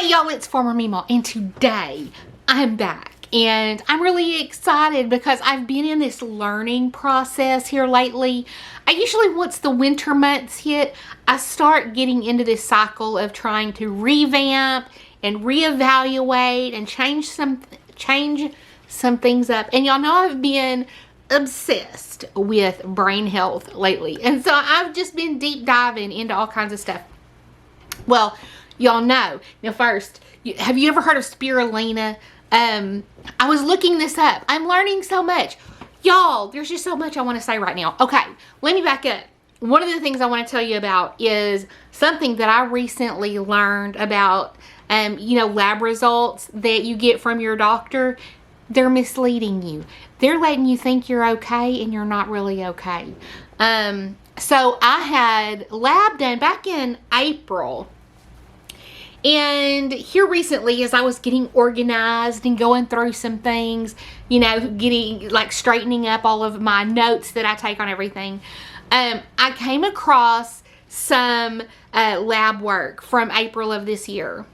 Hey y'all, it's Farmer MeeMaw, and today I'm back and I'm really excited because I've been in this learning process here lately. I usually, once the winter months hit, I start getting into this cycle of trying to revamp and reevaluate and change some things up. And y'all know I've been obsessed with brain health lately, and so I've just been deep diving into all kinds of stuff. Well, y'all know. Now first, have you ever heard of spirulina? I was looking this up. I'm learning so much. Y'all, there's just so much I want to say right now. Okay, let me back up. One of the things I want to tell you about is something that I recently learned about, you know, lab results that you get from your doctor. They're misleading you. They're letting you think you're okay and you're not really okay. So I had lab done back in April. And here recently, as I was getting organized and going through some things, you know, straightening up all of my notes that I take on everything, I came across some lab work from April of this year.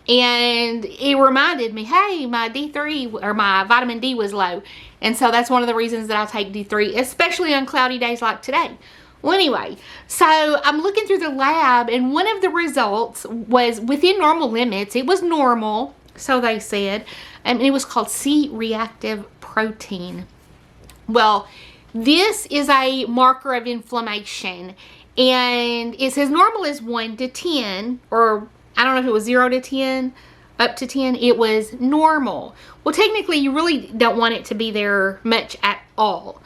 And it reminded me, hey, my D3 or my vitamin D was low. And so that's one of the reasons that I take D3, especially on cloudy days like today. Well, anyway, so I'm looking through the lab, and one of the results was within normal limits. It was normal, so they said, and it was called C-reactive protein. Well, this is a marker of inflammation, and it says normal is 1 to 10, or I don't know if it was 0 to 10, up to 10. It was normal. Well, technically, you really don't want it to be there much at all.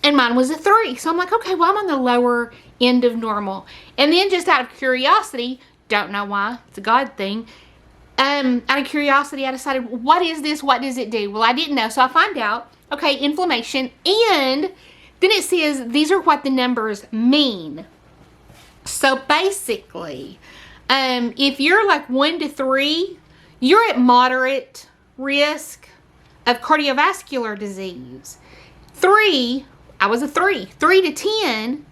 And mine was a 3. So I'm like, okay, well, I'm on the lower end of normal. And then just out of curiosity, don't know why, it's a God thing. Out of curiosity, I decided, what is this? What does it do? Well, I didn't know. So I find out, okay, inflammation. And then it says, these are what the numbers mean. So basically, if you're like 1 to 3, you're at moderate risk of cardiovascular disease. 3, I was a 3. 3 to 10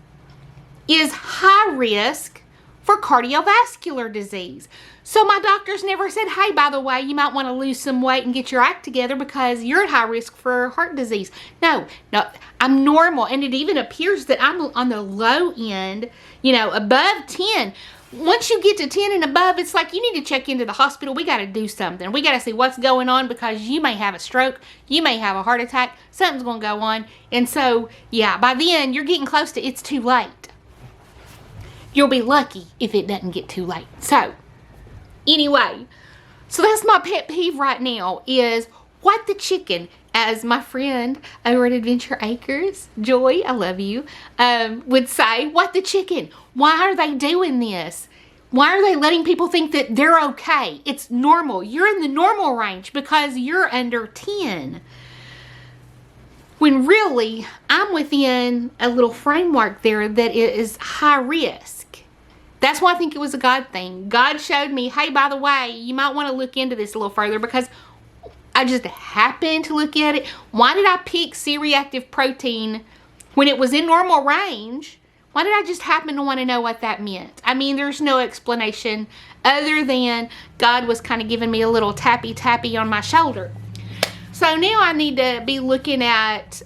is high risk for cardiovascular disease. So my doctors never said, hey, by the way, you might want to lose some weight and get your act together because you're at high risk for heart disease. No, I'm normal. And it even appears that I'm on the low end, you know, above 10. Once you get to 10 and above, it's like you need to check into the hospital. We got to do something. We got to see what's going on because you may have a stroke. You may have a heart attack. Something's going to go on. And so, yeah, by then, you're getting close to it's too late. You'll be lucky if it doesn't get too late. So, anyway, so that's my pet peeve right now is what the chicken, as my friend over at Adventure Acres, Joy, I love you, would say, what the chicken? Why are they doing this? Why are they letting people think that they're okay? It's normal. You're in the normal range because you're under 10. When really, I'm within a little framework there that is high risk. That's why I think it was a God thing. God showed me, hey, by the way, you might want to look into this a little further because I just happened to look at it. Why did I pick C-reactive protein when it was in normal range? Why did I just happen to want to know what that meant? I mean, there's no explanation other than God was kind of giving me a little tappy on my shoulder. So now I need to be looking at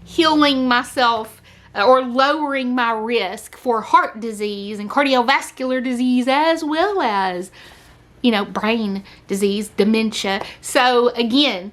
healing myself or lowering my risk for heart disease and cardiovascular disease as well as, you know, brain disease, dementia. So again,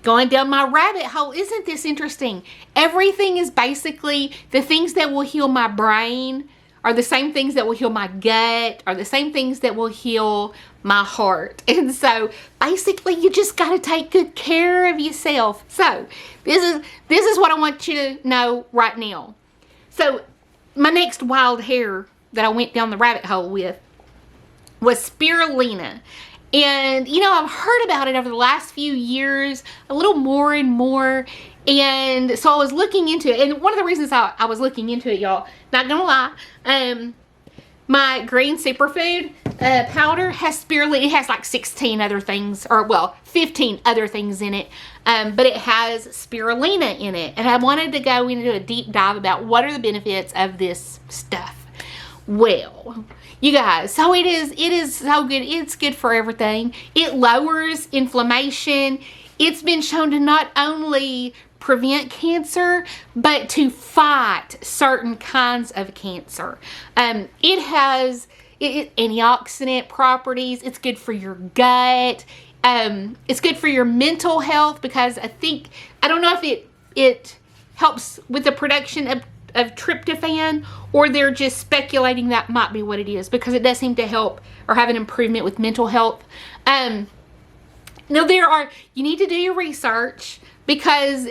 going down my rabbit hole, isn't this interesting? Everything is basically the things that will heal my brain are the same things that will heal my gut, are the same things that will heal my heart. And so basically you just got to take good care of yourself. So this is what I want you to know right now. So my next wild hair that I went down the rabbit hole with was spirulina. And, you know, I've heard about it over the last few years, a little more and more. And so I was looking into it. And one of the reasons I was looking into it, y'all, not gonna lie, my green superfood powder has spirulina. It has like 16 other things, or well, 15 other things in it. But it has spirulina in it. And I wanted to go into a deep dive about what are the benefits of this stuff. well, you guys, so it is so good. It's good for everything. It lowers inflammation. It's been shown to not only prevent cancer, but to fight certain kinds of cancer. It has antioxidant properties. It's good for your gut. It's good for your mental health, because I don't know if it helps with the production of tryptophan, or they're just speculating that might be what it is, because it does seem to help or have an improvement with mental health. Now you need to do your research, because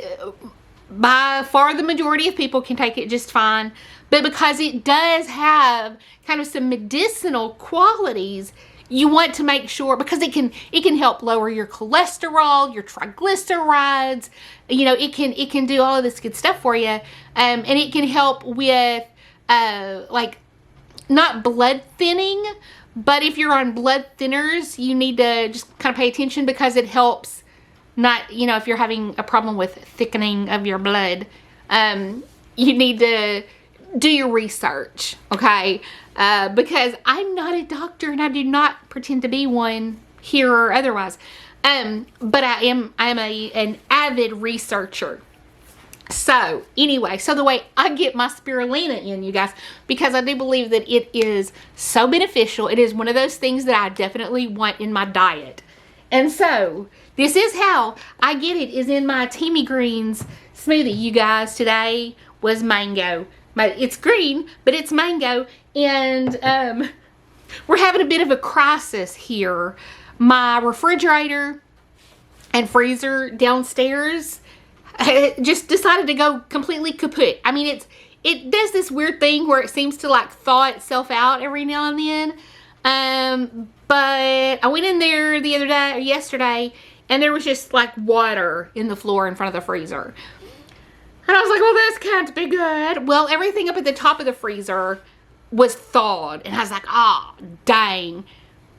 by far the majority of people can take it just fine, but because it does have kind of some medicinal qualities, you want to make sure, because it can help lower your cholesterol, your triglycerides. You know, it can do all of this good stuff for you, and it can help with like, not blood thinning, but if you're on blood thinners, you need to just kind of pay attention, because it helps not, you know, if you're having a problem with thickening of your blood, you need to do your research, okay? Because I'm not a doctor, and I do not pretend to be one here or otherwise. But I am an avid researcher. So anyway, so the way I get my spirulina in, you guys, because I do believe that it is so beneficial. It is one of those things that I definitely want in my diet. And so this is how I get it, is in my Teamy Greens smoothie, you guys. Today was mango. It's green, but it's mango. And we're having a bit of a crisis here. My refrigerator and freezer downstairs just decided to go completely kaput. I mean, it does this weird thing where it seems to like thaw itself out every now and then. But I went in there the other day, or yesterday, and there was just like water in the floor in front of the freezer. And I was like, well, this can't be good. Well, everything up at the top of the freezer was thawed. And I was like, oh, dang.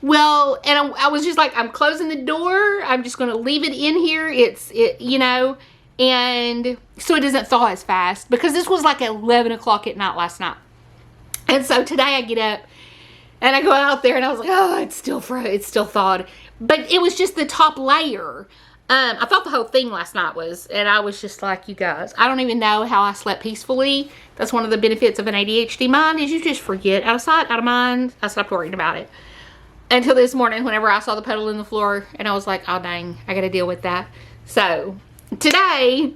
Well, and I was just like, I'm closing the door. I'm just going to leave it in here. You know, and so it doesn't thaw as fast, because this was like 11 o'clock at night last night. And so today I get up and I go out there, and I was like, oh, it's still thawed. But it was just the top layer. I thought the whole thing last night was, and I was just like, you guys, I don't even know how I slept peacefully. That's one of the benefits of an ADHD mind, is you just forget. Out of sight, out of mind. I stopped worrying about it. Until this morning, whenever I saw the puddle in the floor, and I was like, oh dang, I gotta deal with that. So today,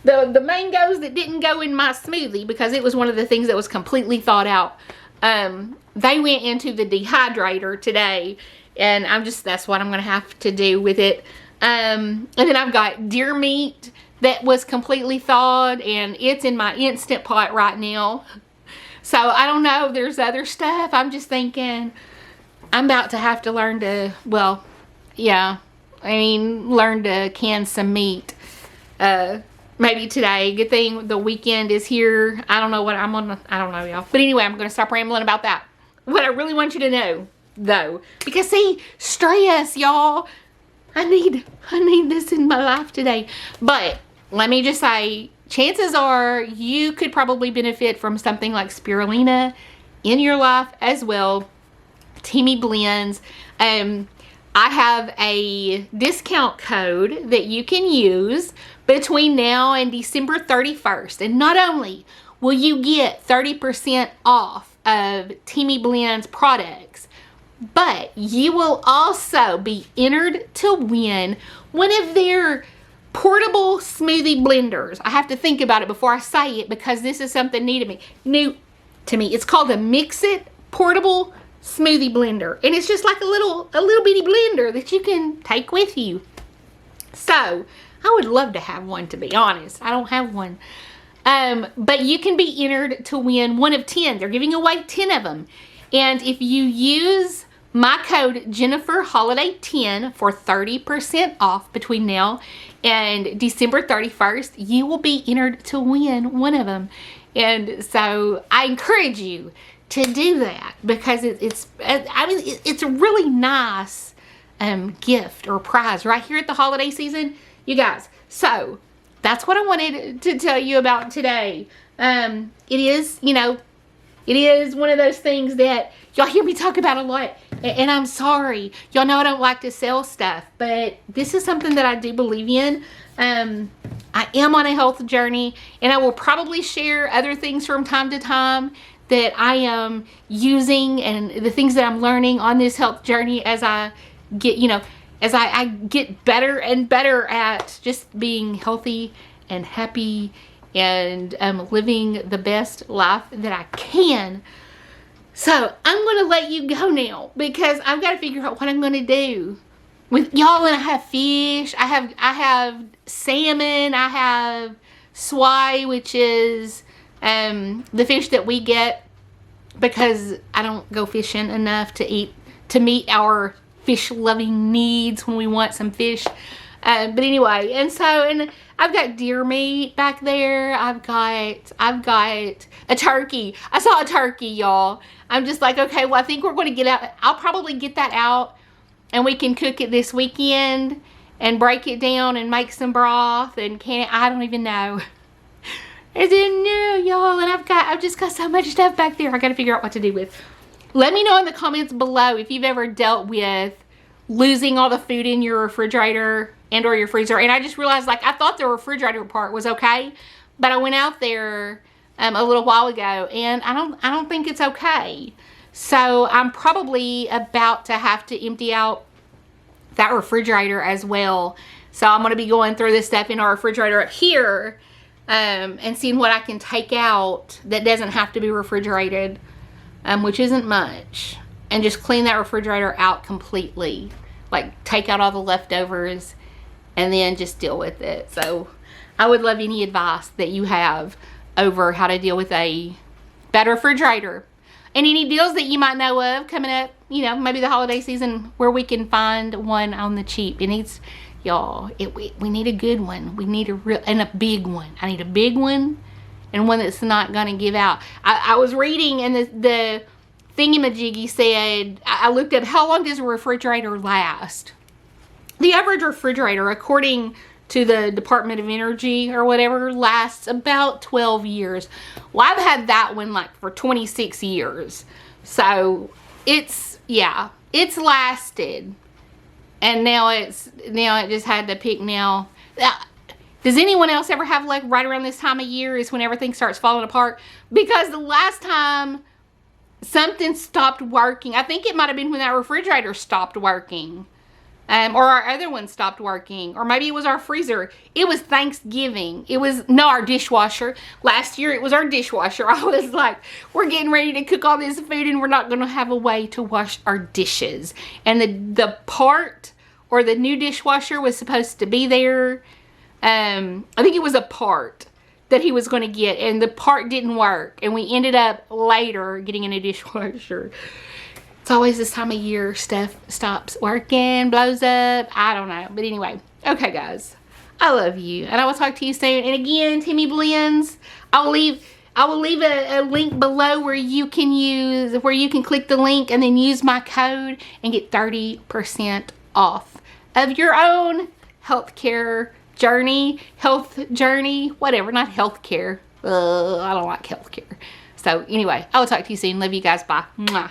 the mangoes that didn't go in my smoothie, because it was one of the things that was completely thawed out, they went into the dehydrator today, and that's what I'm gonna have to do with it. And then I've got deer meat that was completely thawed, and it's in my Instant Pot right now. So I don't know, there's other stuff. I'm just thinking I'm about to have to learn to, well, yeah, I mean, learn to can some meat. Maybe today. Good thing the weekend is here. I don't know what I'm on. I don't know, y'all. But anyway, I'm going to stop rambling about that. What I really want you to know, though, because see, stress, y'all. I need this in my life today. But let me just say, chances are you could probably benefit from something like spirulina in your life as well. Teamy Blends. I have a discount code that you can use between now and December 31st. And not only will you get 30% off of Teamy Blends products, but you will also be entered to win one of their portable smoothie blenders. I have to think about it before I say it, because this is something new to me. It's called a Mix It Portable Smoothie Blender, and it's just like a little bitty blender that you can take with you. So I would love to have one, to be honest. I don't have one. But you can be entered to win one of 10. They're giving away 10 of them. And if you use my code JenniferHoliday10 for 30% off between now and December 31st, you will be entered to win one of them. And so I encourage you to do that, because it's a really nice gift or prize right here at the holiday season, you guys. So that's what I wanted to tell you about today. It is, you know, It is one of those things that y'all hear me talk about a lot, and I'm sorry. Y'all know I don't like to sell stuff, but this is something that I do believe in. I am on a health journey, and I will probably share other things from time to time that I am using and the things that I'm learning on this health journey as I get, you know, as I get better and better at just being healthy and happy and living the best life that I can. So I'm going to let you go now because I've got to figure out what I'm going to do with y'all. And I have fish, I have salmon, I have swai, which is the fish that we get because I don't go fishing enough to meet our fish loving needs when we want some fish. But anyway, and I've got deer meat back there. I've got a turkey. I saw a turkey, y'all. I'm just like, okay, well, I think we're going to get out. I'll probably get that out and we can cook it this weekend and break it down and make some broth and I don't even know. I didn't know, y'all, and I've just got so much stuff back there I got to figure out what to do with. Let me know in the comments below if you've ever dealt with losing all the food in your refrigerator and or your freezer. And I just realized, like, I thought the refrigerator part was okay, but I went out there a little while ago and I don't think it's okay. So I'm probably about to have to empty out that refrigerator as well. So I'm going to be going through this stuff in our refrigerator up here and seeing what I can take out that doesn't have to be refrigerated, which isn't much, and just clean that refrigerator out completely. Like, take out all the leftovers and then just deal with it. So I would love any advice that you have over how to deal with a bad refrigerator. And any deals that you might know of coming up, you know, maybe the holiday season where we can find one on the cheap. It needs, y'all, we need a good one. We need a big one. I need a big one and one that's not going to give out. I was reading and the thingamajiggy said, I looked up how long does a refrigerator last. The average refrigerator, according to the Department of Energy or whatever, lasts about 12 years. Well, I've had that one like for 26 years. So it's lasted. And now it just had to pick now. Does anyone else ever have, like, right around this time of year is when everything starts falling apart? Because the last time something stopped working, I think it might have been when that refrigerator stopped working. Or our other one stopped working. Or maybe it was our freezer. It was Thanksgiving. Our dishwasher. Last year it was our dishwasher. I was like, we're getting ready to cook all this food and we're not going to have a way to wash our dishes. And the part or the new dishwasher was supposed to be there. I think it was a part that he was going to get. And the part didn't work. And we ended up later getting a new dishwasher. It's always this time of year stuff stops working, blows up. I don't know. But anyway. Okay, guys. I love you. And I will talk to you soon. And again, Timmy Blends. I will leave a link below where you can click the link and then use my code and get 30% off of your own health journey, whatever. Not healthcare. I don't like healthcare. So anyway, I will talk to you soon. Love you guys. Bye. Mwah.